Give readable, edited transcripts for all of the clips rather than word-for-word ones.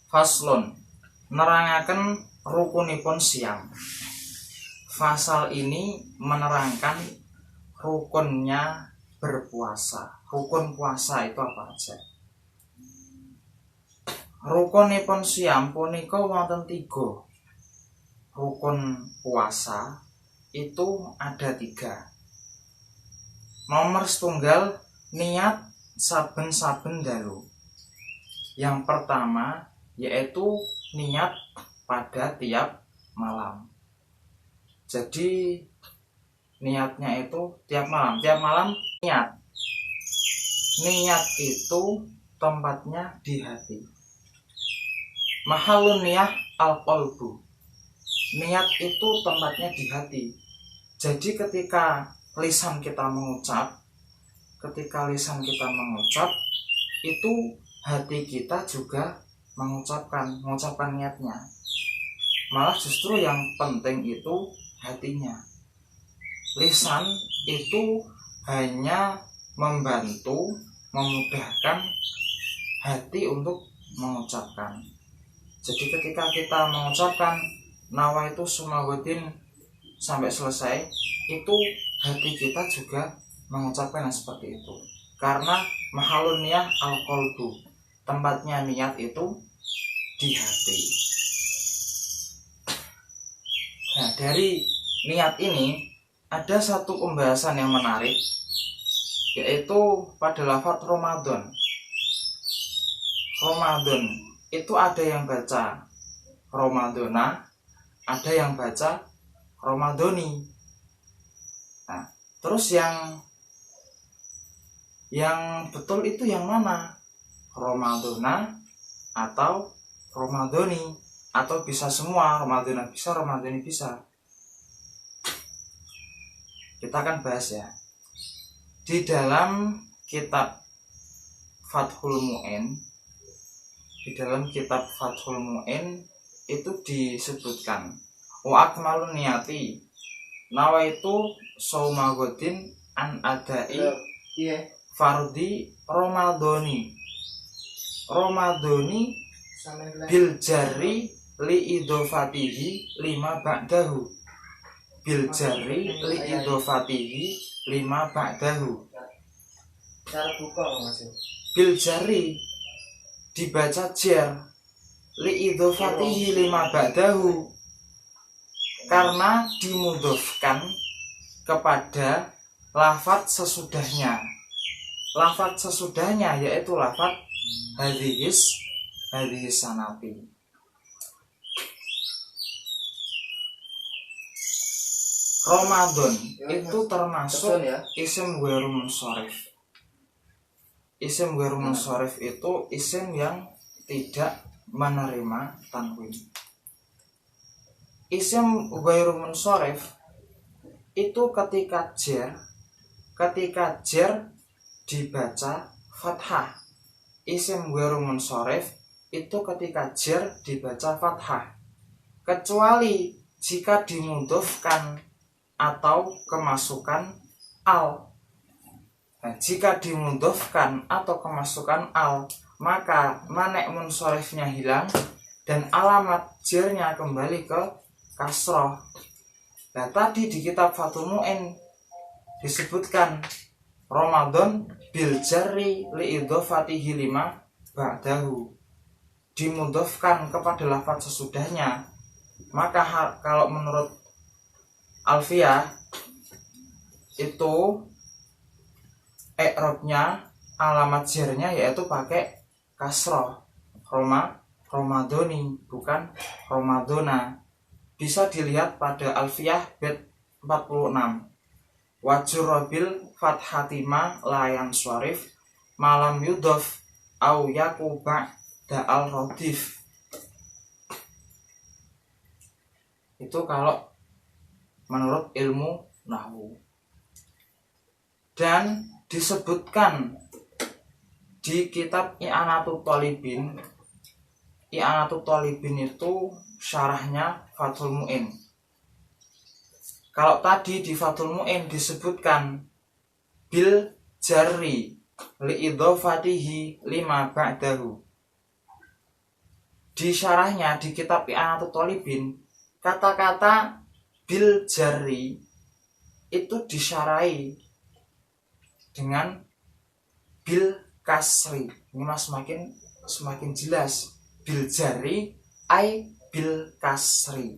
Faslun nerangaken rukunipun siam. Fasal ini menerangkan rukunnya berpuasa. Rukun puasa itu apa aja? Rukunipun siam punika wonten 3. Rukun puasa itu ada 3. Nomor setunggal, niat saben-saben dalu. Yang pertama yaitu niat pada tiap malam. Jadi niatnya itu tiap malam niat. Niat itu tempatnya di hati. Mahallun niyah al-qalbu. Niat itu tempatnya di hati. Jadi ketika lisan kita mengucap, itu hati kita juga mengucapkan niatnya. Malah justru yang penting itu hatinya. Lisan itu hanya membantu, memudahkan hati untuk mengucapkan. Jadi ketika kita mengucapkan nawaitu sumawatin sampai selesai, itu hati kita juga mengucapkan yang seperti itu. Karena mahalun niyah al-qalbu, tempatnya niat itu di hati. Nah, dari niat ini ada satu pembahasan yang menarik, yaitu pada lafaz Ramadan. Ramadan itu ada yang baca Ramadana, ada yang baca Ramadoni. Nah, terus yang betul itu yang mana? Ramadana atau Ramadoni, atau bisa semua, Ramadana bisa, Ramadoni bisa. Kita akan bahas ya. Di dalam kitab Fathul Mu'in, itu disebutkan wa akmalun niyati nawaitu saumagodin an adai fardi Ramadoni bil jari li idofatihi 5 ba'dahu. Bil jari li idofatihi 5 ba'dahu. Cara buka Mas. Bil jari dibaca jar li idofatihi 5 ba'dahu, karena dimudhofkan kepada lafaz sesudahnya. Lafaz sesudahnya yaitu lafaz hadhis sanati. Ramadan itu termasuk isim ghairu munsharif. Isim ghairu munsharif itu isim yang tidak menerima tanwin. Isim ghairu munsharif itu ketika jar dibaca fathah. Isim ghairu munsharif itu ketika jar dibaca fathah, kecuali jika dimudhofkan atau kemasukan al. Nah, jika dimudhofkan atau kemasukan al, maka manek munsharifnya hilang dan alamat jarnya kembali ke kasroh. Nah, tadi di kitab Fathul Mu'in disebutkan Ramadan bil jarri li idhofatihi 5 ba'dahu, dimudhofkan kepada lafaz sesudahnya. Maka kalau menurut Alfiyah itu i'rabnya, alamat jarnya yaitu pakai kasroh, Ramadoni bukan Ramadona. Bisa dilihat pada Alfiyah bait 46. Wajurabil fathatima layan syarif malam yudhof au yakuba da'al rodif. Itu kalau menurut ilmu nahwu. Dan disebutkan di kitab I'anatut Thalibin. I'anatut Thalibin itu syarahnya Fathul Mu'in. Kalau tadi di Fathul Mu'in disebutkan bil jarri li idhofatihi 5 ba'dahu. di syarahnya di kitab I'anatul Thalibin, kata-kata bil jari itu disyarahi dengan bil kasri. Ini mas semakin jelas. Bil jari ai bil kasri.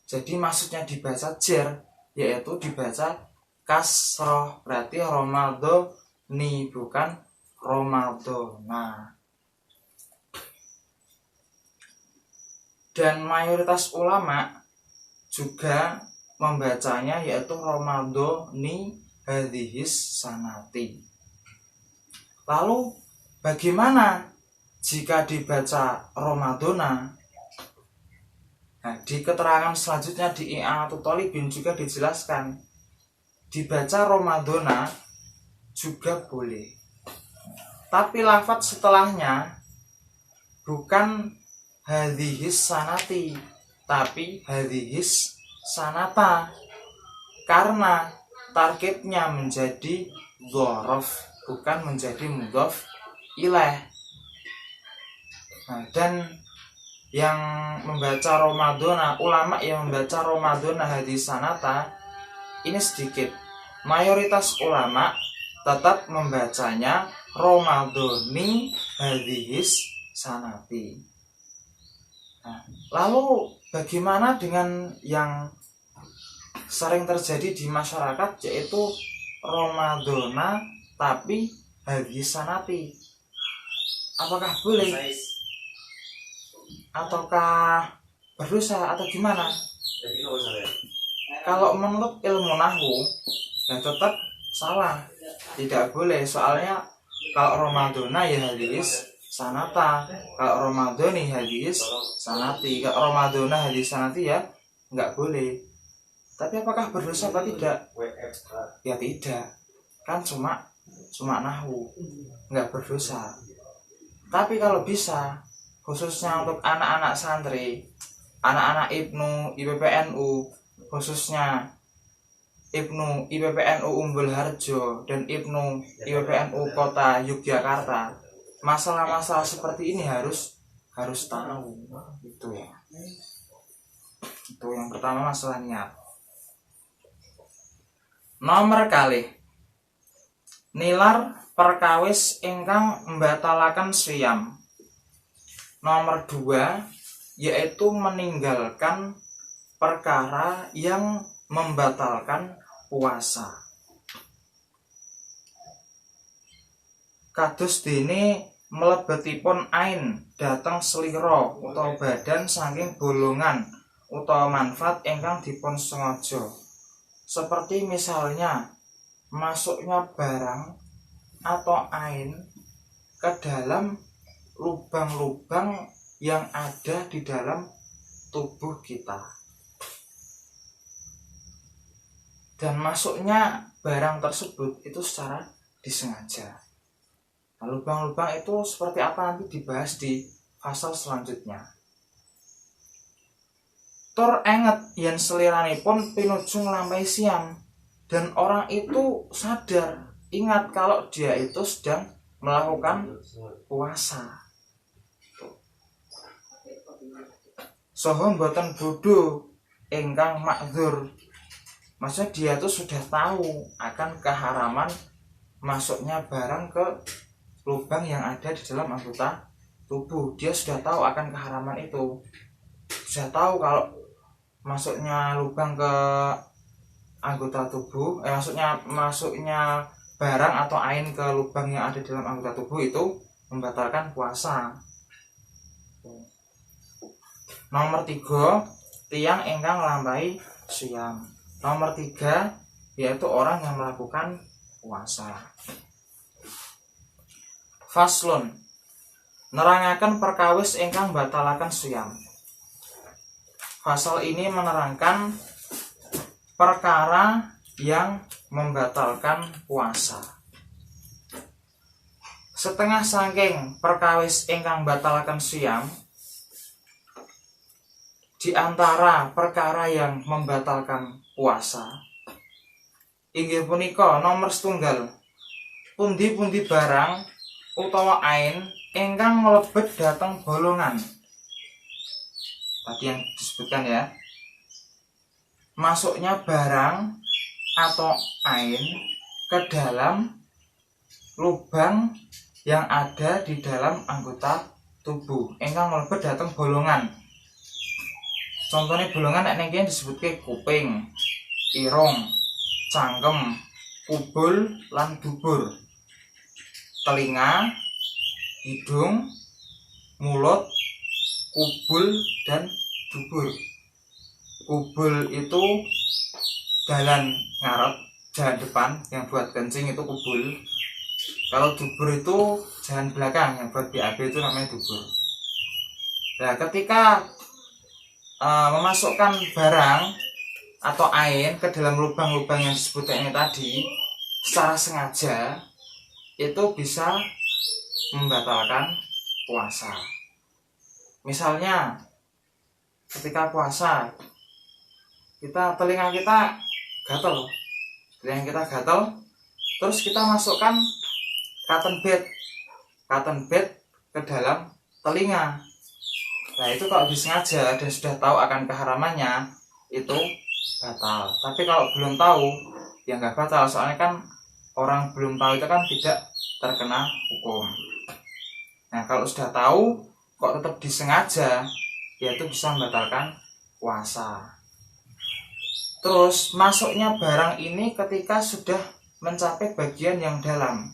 Jadi maksudnya dibaca jar, yaitu dibaca kasroh, berarti Ramadhani bukan Ramadhana. Dan mayoritas ulama juga membacanya yaitu Ramadhani hadhis sanati. Lalu bagaimana jika dibaca Ramadhana? Nah, di keterangan selanjutnya di I'anatul Thalibin juga dijelaskan dibaca Ramadhana juga boleh. Tapi lafadz setelahnya bukan hadhis sanati, tapi hadhis sanata, karena targetnya menjadi dzaraf, bukan menjadi mudhaf ilaih. Nah, dan yang membaca Ramadhana, ulama yang membaca Ramadhana hadhis sanata ini sedikit. Mayoritas ulama tetap membacanya Ramadhani hadhis sanati. Nah, lalu bagaimana dengan yang sering terjadi di masyarakat, yaitu Ramadhana tapi hadhis sanati? Apakah boleh? Ataukah berdosa atau gimana? Kalau menurut ilmu nahwu ya tetap salah, tidak boleh. Soalnya kalau Ramadhana ya hadhis sanata, kalau Ramadhani hadhis sanati. Kalau Ramadhana hadhis sanati ya nggak boleh. Tapi apakah berdosa atau tidak? Ya tidak, kan cuma nahwu, nggak berdosa. Tapi kalau bisa, khususnya untuk anak-anak santri, anak-anak Ibnu IPPNU, khususnya Ibnu IPPNU Umbul Harjo dan Ibnu IPPNU Kota Yogyakarta, masalah-masalah seperti ini harus tahu. Itu ya. Itu yang pertama, masalah niat. Nomor kalih, nilar perkawis ingkang mbatalaken siyam. Nomor 2 yaitu meninggalkan perkara yang membatalkan puasa. Kados dene mlebetipun ain dhateng slira utawa badan saking bolongan utawa manfaat ingkang dipun sengaja. Seperti misalnya masuknya barang atau ain ke dalam lubang-lubang yang ada di dalam tubuh kita. Dan masuknya barang tersebut itu secara disengaja. Nah, lubang-lubang itu seperti apa nanti dibahas di pasal selanjutnya. Tur enget yen seliranipun pinuju nglampahi siam, dan orang itu sadar, ingat kalau dia itu sedang melakukan puasa. Soho mboten bodho ingkang makdzur. Maksudnya dia tuh sudah tahu akan keharaman masuknya barang ke lubang yang ada di dalam anggota tubuh. Dia sudah tahu akan keharaman itu. Sudah tahu kalau masuknya lubang ke anggota tubuh, masuknya barang atau ain ke lubang yang ada di dalam anggota tubuh itu membatalkan puasa. Nomor 3, tiang ingkang nglampahi siyam. Nomor 3 yaitu orang yang melakukan puasa. Faslun, nerangaken perkawis ingkang batalaken siyam. Fasal ini menerangkan perkara yang membatalkan puasa. Setengah saking perkawis ingkang batalaken siyam, di antara perkara yang membatalkan puasa inggih punika nomor setunggal, pundi-pundi barang utawa ain ingkang mlebet dhateng bolongan. Tadi yang disebutkan ya. Masuknya barang atau ain ke dalam lubang yang ada di dalam anggota tubuh ingkang mlebet dhateng bolongan. Contohnya bolongan nek niki disebutke kuping, irung, cangkem, kubul lan dubur, telinga, hidung, mulut, kubul dan dubur. Kubul itu jalan ngarep, jalan depan yang buat kencing itu kubul. Kalau dubur itu jalan belakang yang buat BAB itu namanya dubur. Nah, ketika memasukkan barang atau ain ke dalam lubang-lubang yang disebut ini tadi secara sengaja, itu bisa membatalkan puasa. Misalnya ketika puasa telinga kita gatel, terus kita masukkan cotton bed ke dalam telinga. Nah, itu kalau disengaja dan sudah tahu akan keharamannya itu batal. Tapi kalau belum tahu ya nggak batal, soalnya kan orang belum tahu itu kan tidak terkena hukum. Nah, kalau sudah tahu kok tetap disengaja, ya itu bisa membatalkan puasa. Terus masuknya barang ini ketika sudah mencapai bagian yang dalam.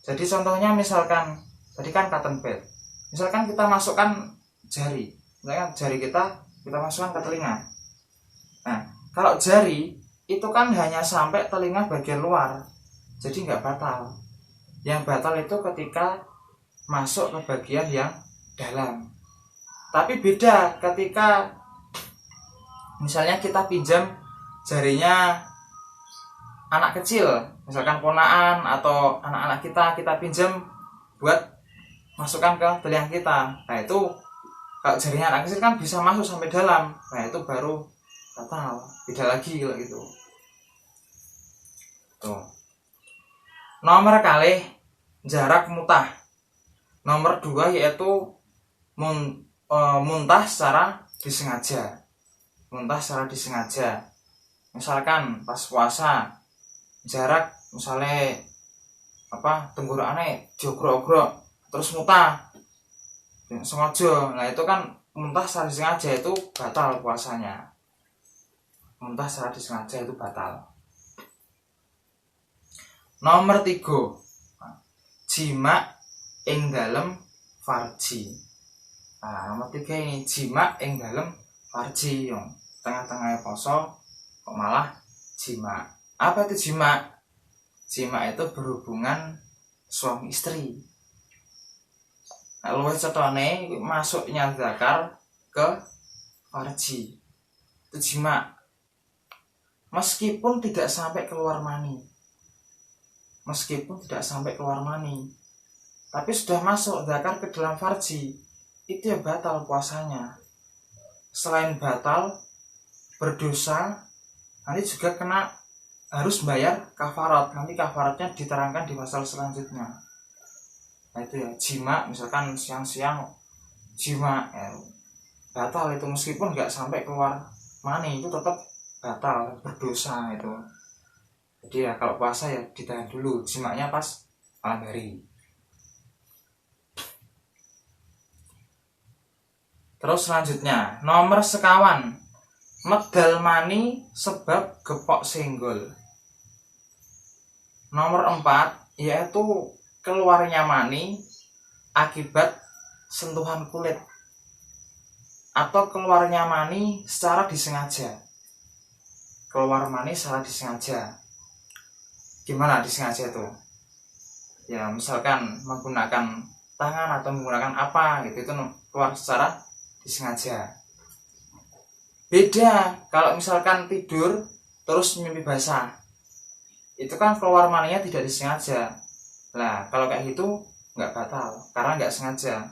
Jadi contohnya misalkan tadi kan cotton bed, misalkan kita masukkan jari, misalkan jari kita masukkan ke telinga. Nah, kalau jari itu kan hanya sampai telinga bagian luar, jadi nggak batal. Yang batal itu ketika masuk ke bagian yang dalam. Tapi beda ketika misalnya kita pinjam jarinya anak kecil, misalkan ponaan atau anak-anak kita pinjam buat masukkan ke telinga kita. Nah, itu kalau jarinya anak kecil kan bisa masuk sampai dalam. Nah, itu baru batal. Beda lagi kalau gitu. Tuh. Nomor kalih jarak mutah. Nomor 2 yaitu muntah secara disengaja. Misalkan pas puasa jarak misalnya tenggorokannya jogrok-grok terus muntah sengaja. Nah, itu kan muntah secara disengaja itu batal puasanya. Nomor 3 jima ing dalem farji. Nah, nomor 3 ini jima ing dalem farji, yang tengah-tengahnya poso kok malah jima. Apa itu jima? Jima itu berhubungan suami istri. Nah, luwih cetone masuknya zakar ke farji itu jima, meskipun tidak sampai keluar mani, tapi sudah masuk zakar ke dalam farji, itu ya batal puasanya. Selain batal, berdosa, nanti juga harus bayar kafarat. Nanti kafaratnya diterangkan di pasal selanjutnya. Nah, itu ya jima, misalkan siang-siang jima ya, batal itu meskipun nggak sampai keluar mani, itu tetap batal, berdosa itu. Jadi ya kalau puasa ya ditahan dulu, jimanya pas malam hari. Terus selanjutnya nomor sekawan medal mani sebab gepok senggol. Nomor 4 yaitu keluarnya mani akibat sentuhan kulit atau keluarnya mani secara disengaja. Gimana disengaja itu? Ya misalkan menggunakan tangan atau menggunakan apa gitu, itu keluar secara disengaja. Beda kalau misalkan tidur terus mimpi basah, itu kan keluar maninya tidak disengaja. Nah, kalau kayak gitu nggak batal karena nggak sengaja.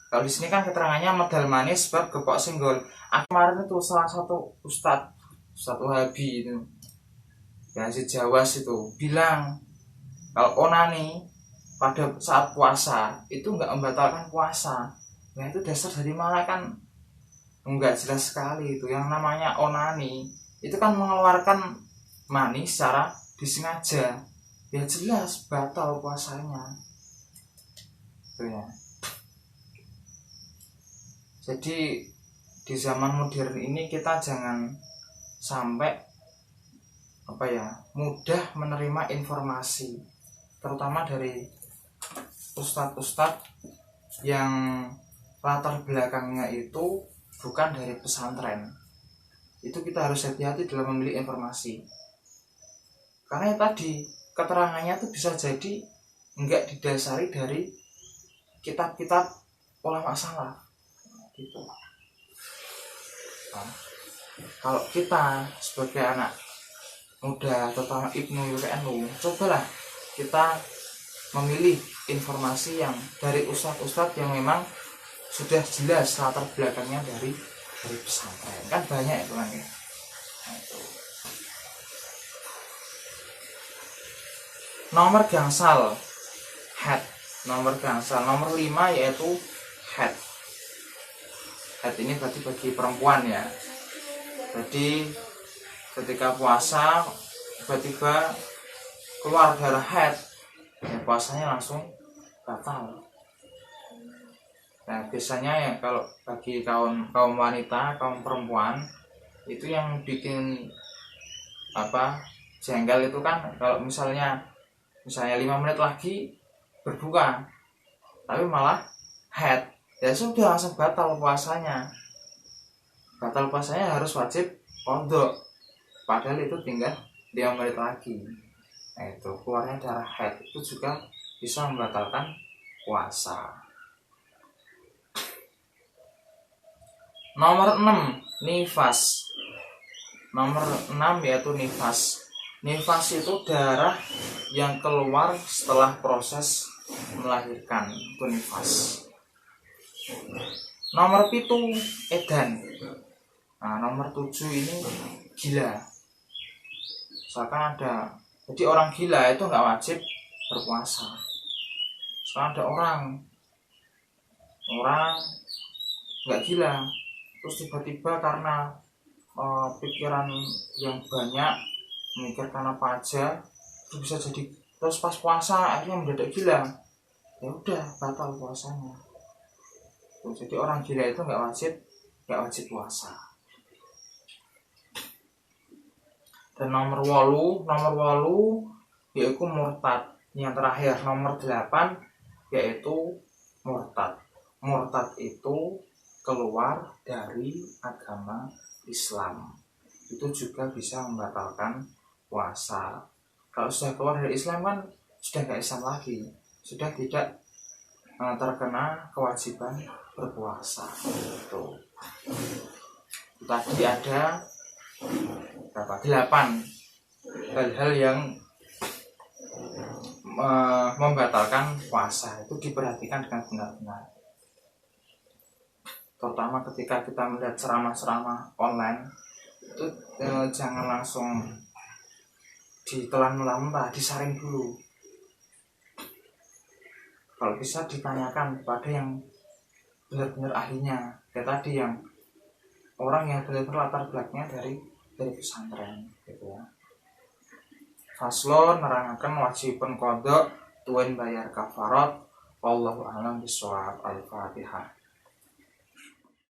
Kalau di sini kan keterangannya medal mani sebab gepok senggol. Kemarin itu salah satu Ustadz Wahabi itu ya si Jawas itu bilang kalau onani pada saat puasa itu nggak membatalkan puasa. Nah itu dasar dari mana kan nggak jelas sekali itu. Yang namanya onani itu kan mengeluarkan mani secara disengaja, ya jelas batal puasanya itu ya. Jadi di zaman modern ini kita jangan sampai mudah menerima informasi, terutama dari ustadz-ustadz yang latar belakangnya itu bukan dari pesantren. Itu kita harus hati-hati dalam memilih informasi, karena tadi keterangannya itu bisa jadi enggak didasari dari kitab-kitab ulama salaf gitu. Nah, kalau kita sebagai anak muda, terutama Ibnu UPNU, cobalah kita memilih informasi yang dari ustadz-ustadz yang memang sudah jelas latar belakangnya dari pesantren. Kan banyak itu kan ya. Nah, itu. Nomor gangsal head. Nomor gangsal nomor 5 yaitu head. Head ini berarti bagi perempuan ya. Jadi ketika puasa tiba-tiba keluar darah head, ya puasanya langsung batal. Nah biasanya ya kalau bagi kaum wanita, kaum perempuan itu yang bikin jengkel itu kan kalau misalnya 5 menit lagi berbuka tapi malah head, ya sudah langsung batal puasanya. Batal puasanya harus wajib qadha, padahal itu tinggal 5 menit lagi. Nah itu keluarnya darah head itu juga bisa membatalkan puasa. Nomor 6 nifas. Nomor 6 yaitu nifas. Nifas itu darah yang keluar setelah proses melahirkan, itu nifas. Nomor 7 edan. Nah nomor 7 ini gila. Misalkan jadi orang gila itu nggak wajib berpuasa. Misalkan ada orang nggak gila, terus tiba-tiba karena pikiran yang banyak, memikirkan apa aja, itu bisa jadi terus pas puasa akhirnya mendadak gila, ya udah batal puasanya. Jadi orang gila itu nggak wajib puasa. Dan nomor 8 yaitu murtad. Yang terakhir nomor 8 yaitu murtad. Murtad itu keluar dari agama Islam. Itu juga bisa membatalkan puasa. Kalau sudah keluar dari Islam kan sudah nggak Islam lagi, sudah tidak terkena kewajiban berpuasa. Itu tadi ada 8 hal-hal yang membatalkan puasa. Itu diperhatikan dengan benar-benar, terutama ketika kita melihat ceramah-ceramah online itu jangan langsung ditelan mentah-mentah, disaring dulu. Kalau bisa ditanyakan kepada yang benar-benar ahlinya, kayak tadi yang orang yang benar-benar latar belakangnya dari pesantren gitu ya. Faslon nerangaken wajibun qadha tuwin bayar kafarat. Wallahu a'lam bishawab. Al-Fatihah.